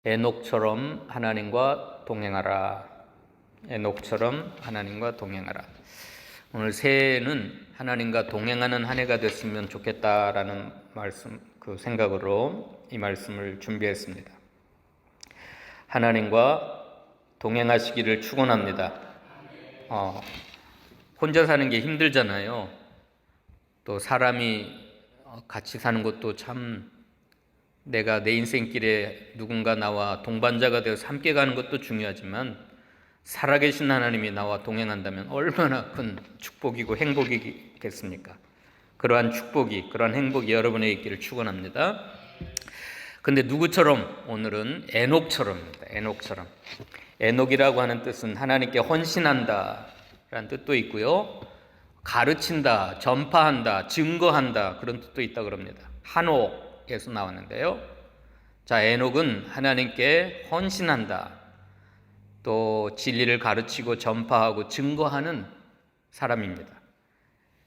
에녹처럼 하나님과 동행하라. 에녹처럼 하나님과 동행하라. 오늘 새해는 하나님과 동행하는 한 해가 됐으면 좋겠다라는 생각으로 이 말씀을 준비했습니다. 하나님과 동행하시기를 축원합니다. 혼자 사는 게 힘들잖아요. 또 사람이 같이 사는 것도 참, 내가 내 인생길에 누군가 나와 동반자가 되어서 함께 가는 것도 중요하지만 살아계신 하나님이 나와 동행한다면 얼마나 큰 축복이고 행복이겠습니까? 그러한 축복이, 그러한 행복이 여러분에게 있기를 축원합니다. 근데 누구처럼? 오늘은 에녹처럼입니다. 에녹처럼. 에녹이라고 하는 뜻은 하나님께 헌신한다 라는 뜻도 있고요, 가르친다, 전파한다, 증거한다, 그런 뜻도 있다고 합니다. 한옥에서 나왔는데요. 자, 에녹은 하나님께 헌신한다, 또 진리를 가르치고 전파하고 증거하는 사람입니다.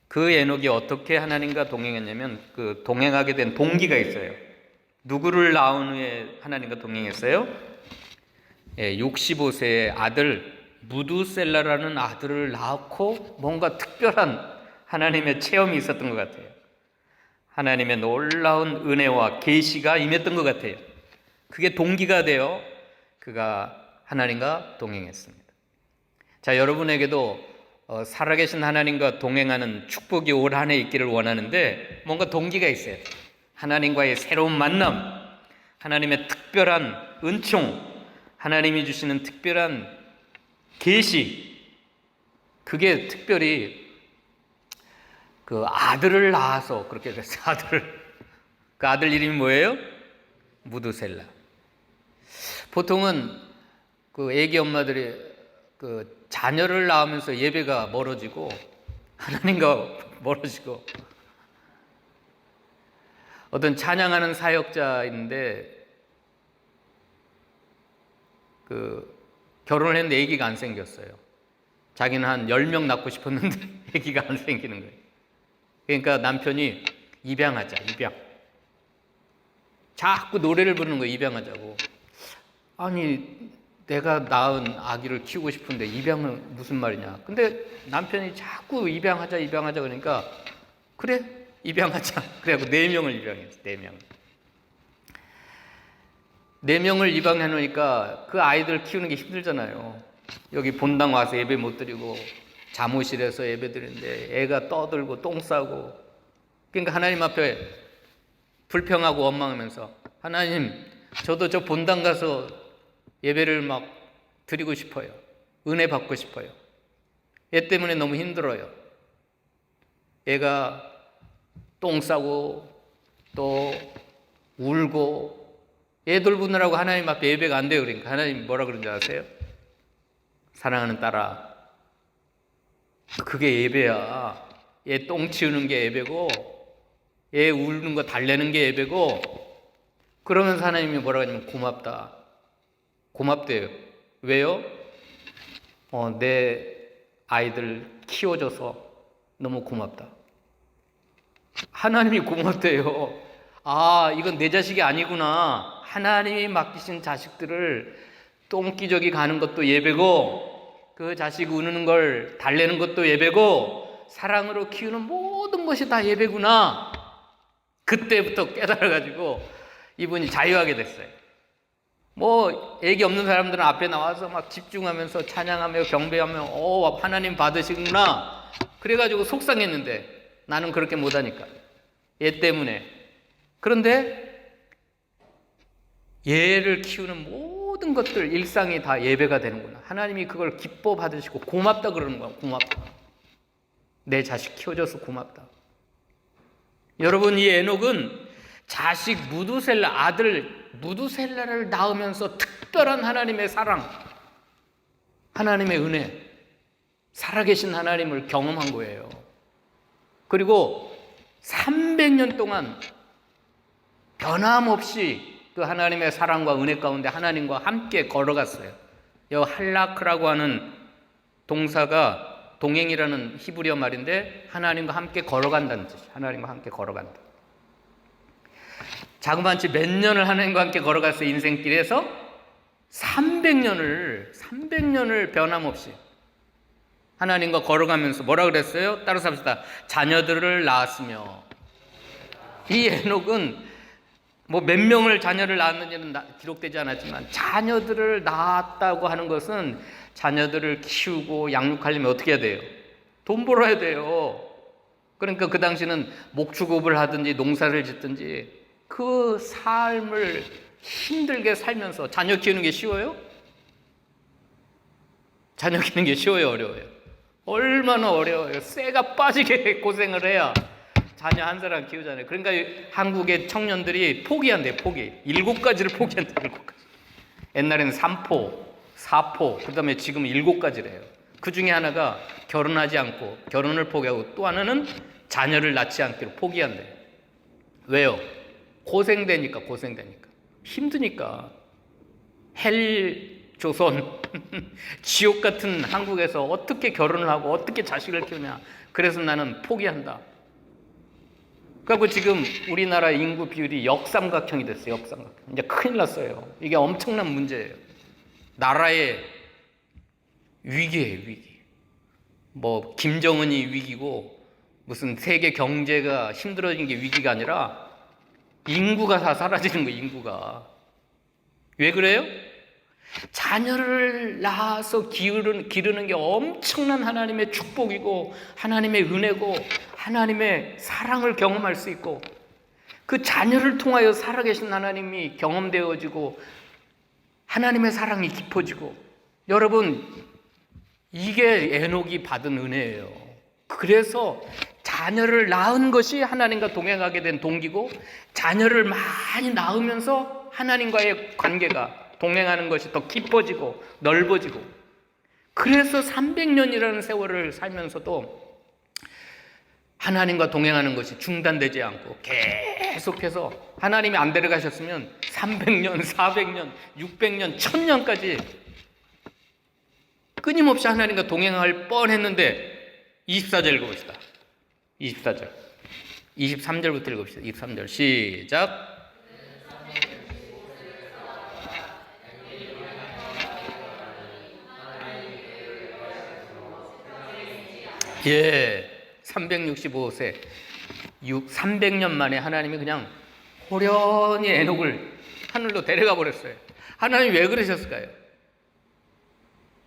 그 에녹이 어떻게 하나님과 동행했냐면, 그 동행하게 된 동기가 있어요. 누구를 낳은 후에 하나님과 동행했어요? 65세의 아들 무두셀라라는 아들을 낳고 뭔가 특별한 하나님의 체험이 있었던 것 같아요. 하나님의 놀라운 은혜와 계시가 임했던 것 같아요. 그게 동기가 되어 그가 하나님과 동행했습니다. 자, 여러분에게도 살아계신 하나님과 동행하는 축복이 올 한 해 있기를 원하는데, 뭔가 동기가 있어요. 하나님과의 새로운 만남, 하나님의 특별한 은총, 하나님이 주시는 특별한 계시, 그게 특별히 그 아들을 낳아서 그렇게 됐어요. 그 아들 이름이 뭐예요? 무두셀라. 보통은 그 애기 엄마들이 그 자녀를 낳으면서 예배가 멀어지고 하나님과 멀어지고, 어떤 찬양하는 사역자인데 결혼을 했는데 아기가 안 생겼어요. 자기는 한 10명 낳고 싶었는데 아기가 안 생기는 거예요. 그러니까 남편이 입양하자, 입양. 자꾸 노래를 부르는 거예요, 입양하자고. 아니, 내가 낳은 아기를 키우고 싶은데 입양은 무슨 말이냐. 근데 남편이 자꾸 입양하자 그러니까 그래, 입양하자. 그래갖고 4명을 입양했어요. 4명을 입양해 놓으니까 그 아이들 키우는 게 힘들잖아요. 여기 본당 와서 예배 못 드리고 잠옷실에서 예배 드리는데 애가 떠들고 똥 싸고. 그러니까 하나님 앞에 불평하고 원망하면서, 하나님, 저도 저 본당 가서 예배를 막 드리고 싶어요. 은혜 받고 싶어요. 애 때문에 너무 힘들어요. 애가 똥 싸고 또 울고, 애 돌보느라고 하나님 앞에 예배가 안 돼요. 그러니까 하나님 뭐라 그런지 아세요? 사랑하는 딸아, 그게 예배야. 얘 똥 치우는 게 예배고, 얘 우는 거 달래는 게 예배고. 그러면서 하나님이 뭐라고 하냐면 고맙다. 고맙대요. 왜요? 내 아이들 키워줘서 너무 고맙다. 하나님이 고맙대요. 아, 이건 내 자식이 아니구나. 하나님이 맡기신 자식들을 똥기저귀 가는 것도 예배고, 그 자식 우는 걸 달래는 것도 예배고, 사랑으로 키우는 모든 것이 다 예배구나. 그때부터 깨달아가지고 이분이 자유하게 됐어요. 뭐 애기 없는 사람들은 앞에 나와서 막 집중하면서 찬양하며 경배하며 하나님 받으시구나. 그래가지고 속상했는데 나는 그렇게 못하니까, 얘 때문에. 그런데 얘를 키우는 모든 것들, 일상이 다 예배가 되는구나. 하나님이 그걸 기뻐 받으시고 고맙다 그러는 거야. 고맙다. 내 자식 키워줘서 고맙다. 여러분, 이 에녹은 자식 무두셀라, 아들 무두셀라를 낳으면서 특별한 하나님의 사랑, 하나님의 은혜, 살아계신 하나님을 경험한 거예요. 그리고 300년 동안 변함없이 그 하나님의 사랑과 은혜 가운데 하나님과 함께 걸어갔어요. 이 할라크라고 하는 동사가 동행이라는 히브리어 말인데, 하나님과 함께 걸어간다는 뜻이에요. 하나님과 함께 걸어간다. 자그마치 몇 년을 하나님과 함께 걸어갔어요, 인생길에서? 300년을 변함없이 하나님과 걸어가면서 뭐라 그랬어요? 따라서 합시다. 자녀들을 낳았으며. 이 에녹은 뭐 몇 명을 자녀를 낳았는지는 기록되지 않았지만 자녀들을 낳았다고 하는 것은 자녀들을 키우고 양육하려면 어떻게 해야 돼요? 돈 벌어야 돼요. 그러니까 그 당시는 목축업을 하든지 농사를 짓든지 그 삶을 힘들게 살면서 자녀 키우는 게 쉬워요? 자녀 키우는 게 쉬워요, 어려워요? 얼마나 어려워요. 쇠가 빠지게 고생을 해야 자녀 한 사람 키우잖아요. 그러니까 한국의 청년들이 포기한대요. 포기. 7가지를 포기한대요. 7가지. 옛날에는 3포, 4포, 그 다음에 지금 7가지래요. 그 중에 하나가 결혼하지 않고 결혼을 포기하고 또 하나는 자녀를 낳지 않기로 포기한대요. 왜요? 고생되니까. 힘드니까. 헬 조선 지옥 같은 한국에서 어떻게 결혼을 하고 어떻게 자식을 키우냐. 그래서 나는 포기한다. 그리고 지금 우리나라 인구 비율이 역삼각형이 됐어요. 역삼각형. 이제 큰일 났어요. 이게 엄청난 문제예요. 나라의 위기예요. 위기. 뭐 김정은이 위기고 무슨 세계 경제가 힘들어진 게 위기가 아니라 인구가 다 사라지는 거예요. 인구가. 왜 그래요? 자녀를 낳아서 기르는 게 엄청난 하나님의 축복이고 하나님의 은혜고 하나님의 사랑을 경험할 수 있고 그 자녀를 통하여 살아계신 하나님이 경험되어지고 하나님의 사랑이 깊어지고 여러분 이게 에녹이 받은 은혜예요. 그래서 자녀를 낳은 것이 하나님과 동행하게 된 동기고 자녀를 많이 낳으면서 하나님과의 관계가 동행하는 것이 더 깊어지고 넓어지고 그래서 300년이라는 세월을 살면서도 하나님과 동행하는 것이 중단되지 않고 계속해서 하나님이 안 데려가셨으면 300년, 400년, 600년, 1000년까지 끊임없이 하나님과 동행할 뻔했는데 24절 읽어봅시다. 24절 23절부터 읽읍시다. 23절 시작. 예, 365세 300년 만에 하나님이 그냥 호련히 에녹을 하늘로 데려가 버렸어요. 하나님 왜 그러셨을까요?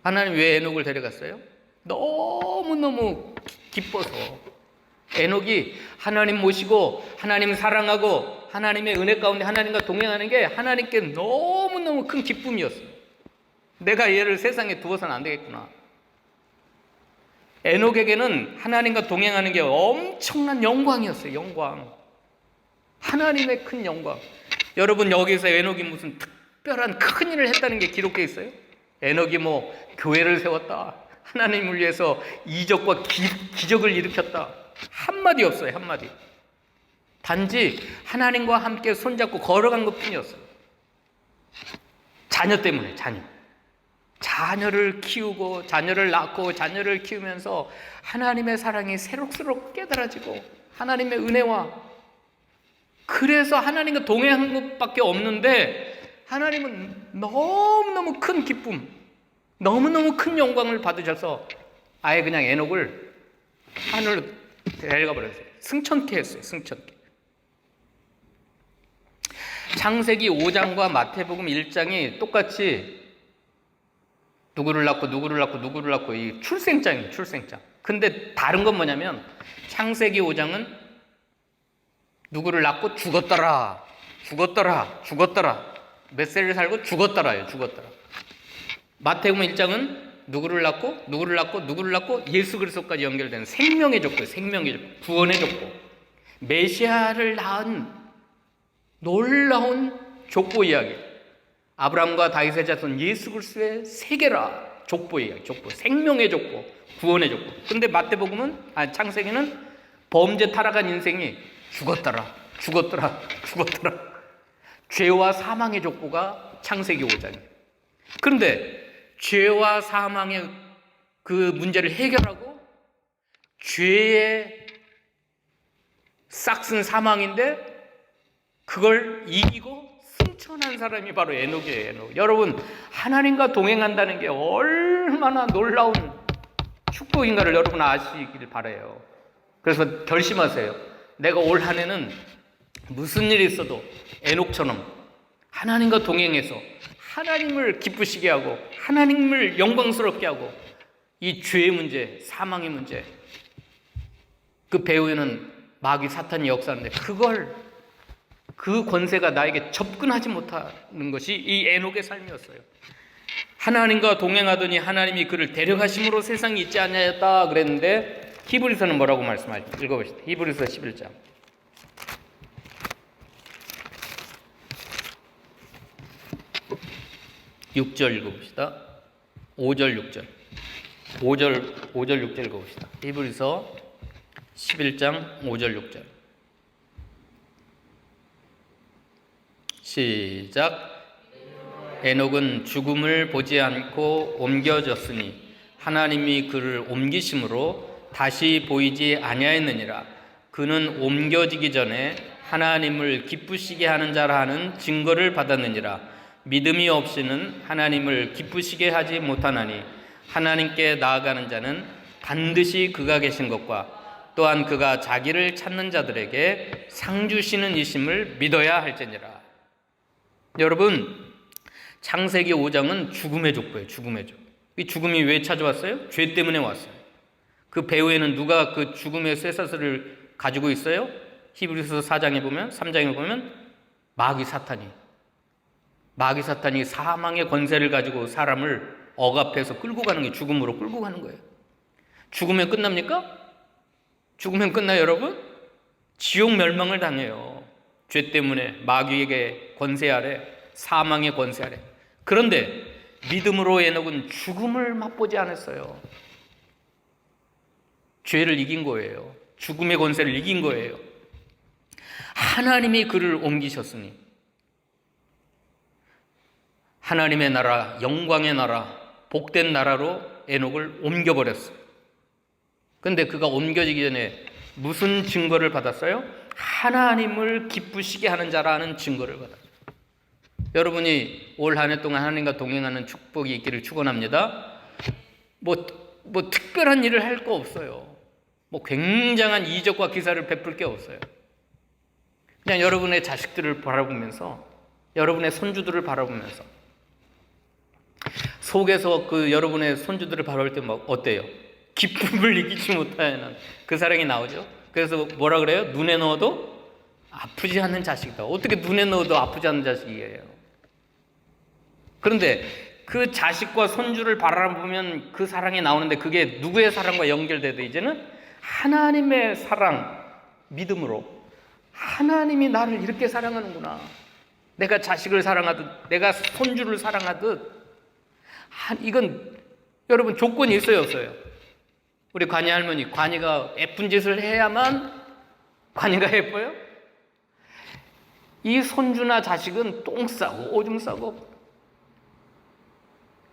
하나님 왜 에녹을 데려갔어요? 너무너무 기뻐서. 에녹이 하나님 모시고 하나님 사랑하고 하나님의 은혜 가운데 하나님과 동행하는 게 하나님께 너무너무 큰 기쁨이었어요. 내가 얘를 세상에 두어서는 안 되겠구나. 에녹에게는 하나님과 동행하는 게 엄청난 영광이었어요. 영광. 하나님의 큰 영광. 여러분 여기서 에녹이 무슨 특별한 큰 일을 했다는 게 기록되어 있어요? 에녹이 뭐 교회를 세웠다. 하나님을 위해서 이적과 기적을 일으켰다. 한마디 없어요. 한마디. 단지 하나님과 함께 손잡고 걸어간 것 뿐이었어요. 자녀 때문에 자녀를 키우고 자녀를 낳고 자녀를 키우면서 하나님의 사랑이 새록새록 깨달아지고 하나님의 은혜와 그래서 하나님과 동행한 것밖에 없는데 하나님은 너무너무 큰 기쁨 너무너무 큰 영광을 받으셔서 아예 그냥 에녹을 하늘로 데려가 버렸어요. 승천케 했어요. 승천케. 창세기 5장과 마태복음 1장이 똑같이 누구를 낳고 이 출생장이에요. 출생장. 근데 다른 건 뭐냐면 창세기 5장은 누구를 낳고 죽었더라. 몇 세를 살고 죽었더라예요. 마태복음 1장은 누구를 낳고 예수 그리스도까지 연결되는 생명의 족보, 구원의 족보. 메시아를 낳은 놀라운 족보 이야기. 아브라함과 다윗의 자손 예수 그리스도의 세계라. 족보 이야기, 생명의 족보, 구원의 족보. 근데 마태복음은 창세기는 범죄 타락한 인생이 죽었더라. 죄와 사망의 족보가 창세기 5장이에요. 그런데 죄와 사망의 그 문제를 해결하고 죄의 싹슨 사망인데 그걸 이기고 온전한 사람이 바로 에녹이에요. 에녹. 여러분, 하나님과 동행한다는 게 얼마나 놀라운 축복인가를 여러분 아시길 바라요. 그래서 결심하세요. 내가 올 한 해는 무슨 일이 있어도 에녹처럼 하나님과 동행해서 하나님을 기쁘시게 하고 하나님을 영광스럽게 하고 이 죄의 문제, 사망의 문제, 그 배후에는 마귀 사탄이 역사하는데 그 권세가 나에게 접근하지 못하는 것이 이 에녹의 삶이었어요. 하나님과 동행하더니 하나님이 그를 데려가심으로 세상이 있지 아니하였다 그랬는데 히브리서는 뭐라고 말씀하십니까? 읽어보시다. 히브리서 11장 6절 읽어봅시다. 5절 6절 5절 6절 읽어봅시다. 히브리서 11장 5절 6절 시작. 에녹은 죽음을 보지 않고 옮겨졌으니 하나님이 그를 옮기심으로 다시 보이지 아니하였느니라. 그는 옮겨지기 전에 하나님을 기쁘시게 하는 자라 하는 증거를 받았느니라. 믿음이 없이는 하나님을 기쁘시게 하지 못하나니 하나님께 나아가는 자는 반드시 그가 계신 것과 또한 그가 자기를 찾는 자들에게 상 주시는 이심을 믿어야 할지니라. 여러분, 창세기 5장은 죽음의 족보예요. 죽음의 족. 이 죽음이 왜 찾아왔어요? 죄 때문에 왔어요. 그 배후에는 누가 그 죽음의 쇠사슬을 가지고 있어요? 히브리서 4장에 보면, 3장에 보면 마귀 사탄이 사망의 권세를 가지고 사람을 억압해서 끌고 가는 게 죽음으로 끌고 가는 거예요. 죽으면 끝납니까? 죽으면 끝나요, 여러분? 지옥 멸망을 당해요. 죄 때문에 마귀에게 권세 아래, 사망의 권세 아래. 그런데 믿음으로 에녹은 죽음을 맛보지 않았어요. 죄를 이긴 거예요. 죽음의 권세를 이긴 거예요. 하나님이 그를 옮기셨으니 하나님의 나라, 영광의 나라, 복된 나라로 에녹을 옮겨버렸어요. 그런데 그가 옮겨지기 전에 무슨 증거를 받았어요? 하나님을 기쁘시게 하는 자라는 증거를 받았어요. 여러분이 올 한 해 동안 하나님과 동행하는 축복이 있기를 축원합니다. 뭐 특별한 일을 할 거 없어요. 뭐 굉장한 이적과 기사를 베풀 게 없어요. 그냥 여러분의 자식들을 바라보면서, 여러분의 손주들을 바라보면서 속에서 그 여러분의 손주들을 바라볼 때 막 어때요? 기쁨을 이기지 못하는 그 사랑이 나오죠. 그래서 뭐라 그래요? 눈에 넣어도 아프지 않는 자식이다. 어떻게 눈에 넣어도 아프지 않는 자식이에요? 그런데 그 자식과 손주를 바라보면 그 사랑이 나오는데 그게 누구의 사랑과 연결돼도 이제는 하나님의 사랑, 믿음으로 하나님이 나를 이렇게 사랑하는구나. 내가 자식을 사랑하듯, 내가 손주를 사랑하듯. 이건 여러분 조건이 있어요, 없어요? 우리 관이 할머니, 관이가 예쁜 짓을 해야만 관이가 예뻐요? 이 손주나 자식은 똥 싸고 오줌 싸고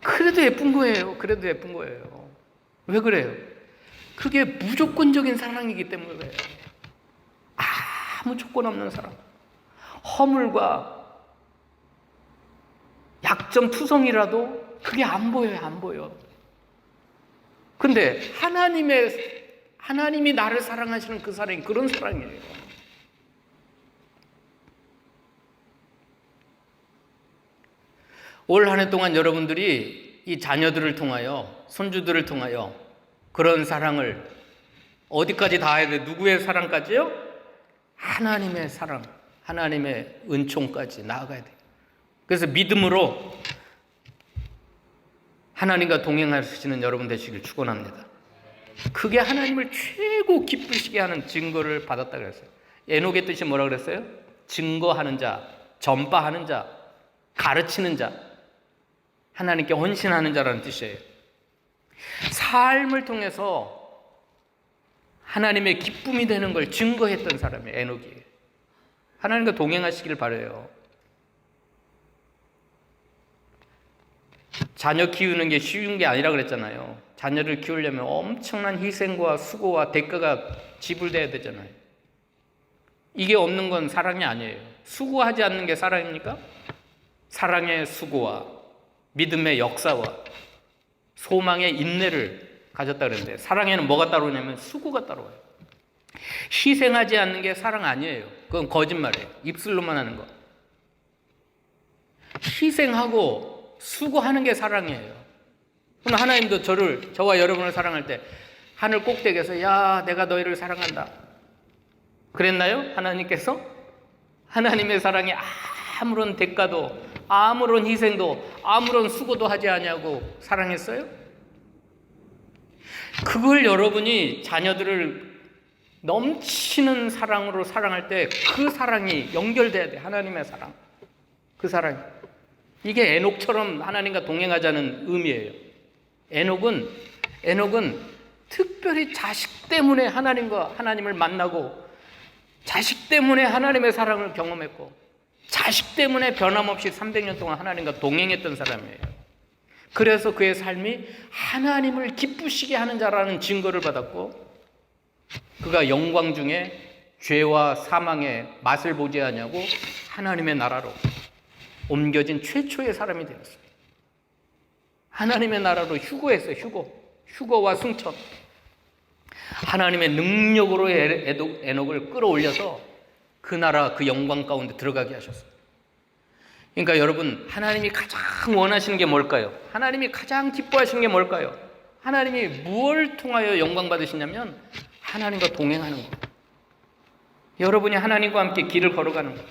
그래도 예쁜 거예요. 그래도 예쁜 거예요. 왜 그래요? 그게 무조건적인 사랑이기 때문에 그래요. 아무 조건 없는 사랑. 허물과 약점 투성이라도 그게 안 보여요. 안 보여. 근데 하나님이 나를 사랑하시는 그 사랑이 그런 사랑이에요. 올 한 해 동안 여러분들이 이 자녀들을 통하여, 손주들을 통하여 그런 사랑을 어디까지 닿아야 돼? 누구의 사랑까지요? 하나님의 사랑, 하나님의 은총까지 나아가야 돼. 그래서 믿음으로 하나님과 동행하시는 여러분 되시길 축원합니다. 그게 하나님을 최고 기쁘시게 하는 증거를 받았다 그랬어요. 에녹의 뜻이 뭐라 그랬어요? 증거하는 자, 전파하는 자, 가르치는 자, 하나님께 헌신하는 자라는 뜻이에요. 삶을 통해서 하나님의 기쁨이 되는 걸 증거했던 사람이에요. 에녹이. 하나님과 동행하시길 바라요. 자녀 키우는 게 쉬운 게 아니라 그랬잖아요. 자녀를 키우려면 엄청난 희생과 수고와 대가가 지불돼야 되잖아요. 이게 없는 건 사랑이 아니에요. 수고하지 않는 게 사랑입니까? 사랑의 수고와 믿음의 역사와 소망의 인내를 가졌다 그랬는데, 사랑에는 뭐가 따라오냐면 수고가 따라와요. 희생하지 않는 게 사랑 아니에요. 그건 거짓말이에요. 입술로만 하는 거. 희생하고 수고하는 게 사랑이에요. 그럼 하나님도 저와 여러분을 사랑할 때 하늘 꼭대기에서 야, 내가 너희를 사랑한다 그랬나요? 하나님께서? 하나님의 사랑이 아무런 대가도, 아무런 희생도, 아무런 수고도 하지 아니하고 사랑했어요? 그걸 여러분이 자녀들을 넘치는 사랑으로 사랑할 때 그 사랑이 연결돼야 돼. 하나님의 사랑. 그 사랑이. 이게 에녹처럼 하나님과 동행하자는 의미예요. 에녹은 특별히 자식 때문에 하나님을 만나고, 자식 때문에 하나님의 사랑을 경험했고, 자식 때문에 변함없이 300년 동안 하나님과 동행했던 사람이에요. 그래서 그의 삶이 하나님을 기쁘시게 하는 자라는 증거를 받았고, 그가 영광 중에 죄와 사망의 맛을 보지 않냐고 하나님의 나라로 옮겨진 최초의 사람이 되었어요. 하나님의 나라로 휴거했어요. 휴거와 승천. 하나님의 능력으로 에녹을 끌어올려서 그 나라, 그 영광 가운데 들어가게 하셨어요. 그러니까 여러분, 하나님이 가장 원하시는 게 뭘까요? 하나님이 가장 기뻐하시는 게 뭘까요? 하나님이 무엇을 통하여 영광 받으시냐면 하나님과 동행하는 거. 여러분이 하나님과 함께 길을 걸어가는 거.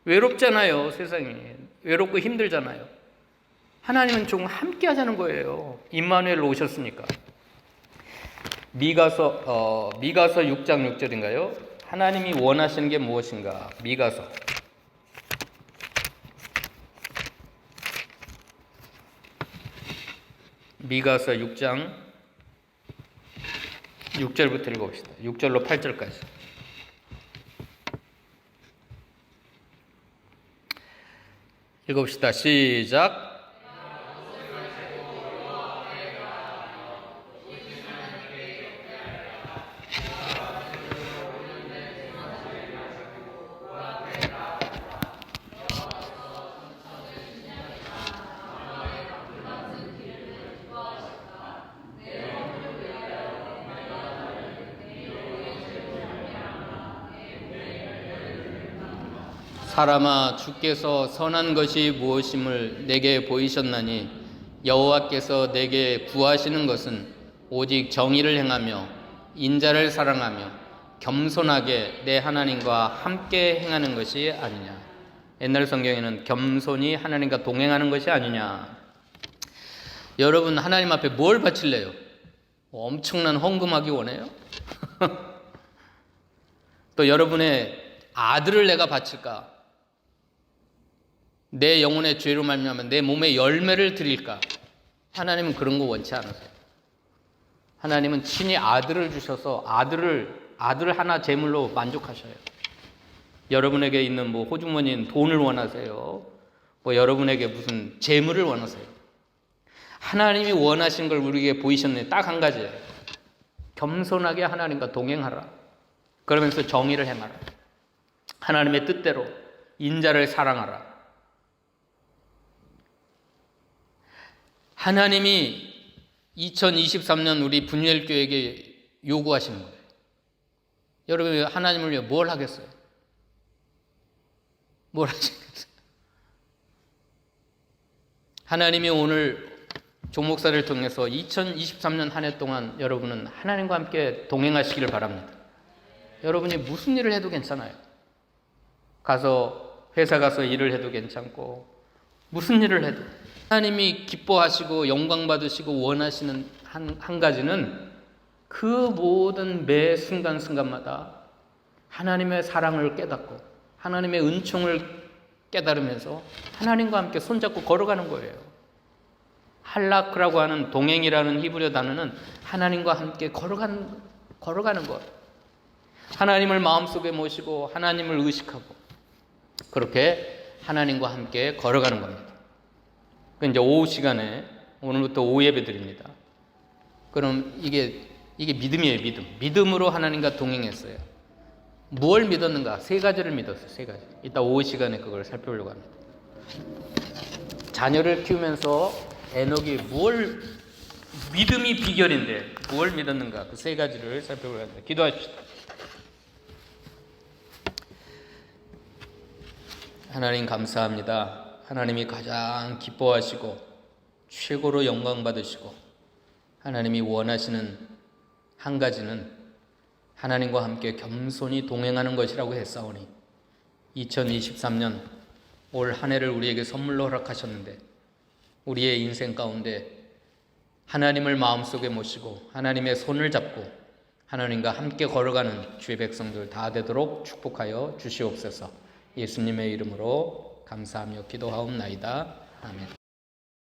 외롭잖아요, 세상이. 외롭고 힘들잖아요. 하나님은 좀 함께 하자는 거예요. 임마누엘로 오셨으니까. 미가서 6장 6절인가요? 하나님이 원하시는 게 무엇인가? 미가서 6장 6절부터 읽어봅시다. 6절로 8절까지. 읽어봅시다. 시작. 사람아, 주께서 선한 것이 무엇임을 내게 보이셨나니 여호와께서 내게 구하시는 것은 오직 정의를 행하며 인자를 사랑하며 겸손하게 내 하나님과 함께 행하는 것이 아니냐. 옛날 성경에는 겸손히 하나님과 동행하는 것이 아니냐. 여러분, 하나님 앞에 뭘 바칠래요? 엄청난 헌금하기 원해요? 또 여러분의 아들을 내가 바칠까? 내 영혼의 죄로 말미암아 내 몸에 열매를 드릴까? 하나님은 그런 거 원치 않으세요. 하나님은 친히 아들을 주셔서 아들 하나 제물로 만족하셔요. 여러분에게 있는 호주머니인 돈을 원하세요? 여러분에게 무슨 재물을 원하세요? 하나님이 원하신 걸 우리에게 보이셨네. 딱 한 가지예요. 겸손하게 하나님과 동행하라. 그러면서 정의를 행하라. 하나님의 뜻대로 인자를 사랑하라. 하나님이 2023년 우리 분열교회에게 요구하시는 거예요. 여러분, 하나님을 위해 뭘 하겠어요? 뭘 하시겠어요? 하나님이 오늘 종 목사를 통해서 2023년 한 해 동안 여러분은 하나님과 함께 동행하시기를 바랍니다. 여러분이 무슨 일을 해도 괜찮아요. 회사 가서 일을 해도 괜찮고, 무슨 일을 해도 하나님이 기뻐하시고 영광 받으시고 원하시는 한 가지는 그 모든 매 순간순간마다 하나님의 사랑을 깨닫고 하나님의 은총을 깨달으면서 하나님과 함께 손잡고 걸어가는 거예요. 할라크라고 하는 동행이라는 히브리어 단어는 하나님과 함께 걸어가는 것. 하나님을 마음속에 모시고 하나님을 의식하고 그렇게 하나님과 함께 걸어가는 겁니다. 이제 오후 시간에 오늘부터 오후 예배 드립니다. 그럼 이게 믿음이에요, 믿음. 믿음으로 하나님과 동행했어요. 무엇을 믿었는가? 세 가지를 믿었어요, 세 가지. 이따 오후 시간에 그걸 살펴보려고 합니다. 자녀를 키우면서 에녹이 믿음이 비결인데 무엇을 믿었는가, 그 세 가지를 살펴보려 합니다. 기도합시다. 하나님 감사합니다. 하나님이 가장 기뻐하시고 최고로 영광 받으시고 하나님이 원하시는 한 가지는 하나님과 함께 겸손히 동행하는 것이라고 했사오니 2023년 올 한 해를 우리에게 선물로 허락하셨는데 우리의 인생 가운데 하나님을 마음속에 모시고 하나님의 손을 잡고 하나님과 함께 걸어가는 주의 백성들 다 되도록 축복하여 주시옵소서. 예수님의 이름으로 감사하며 기도하옵나이다. 아멘.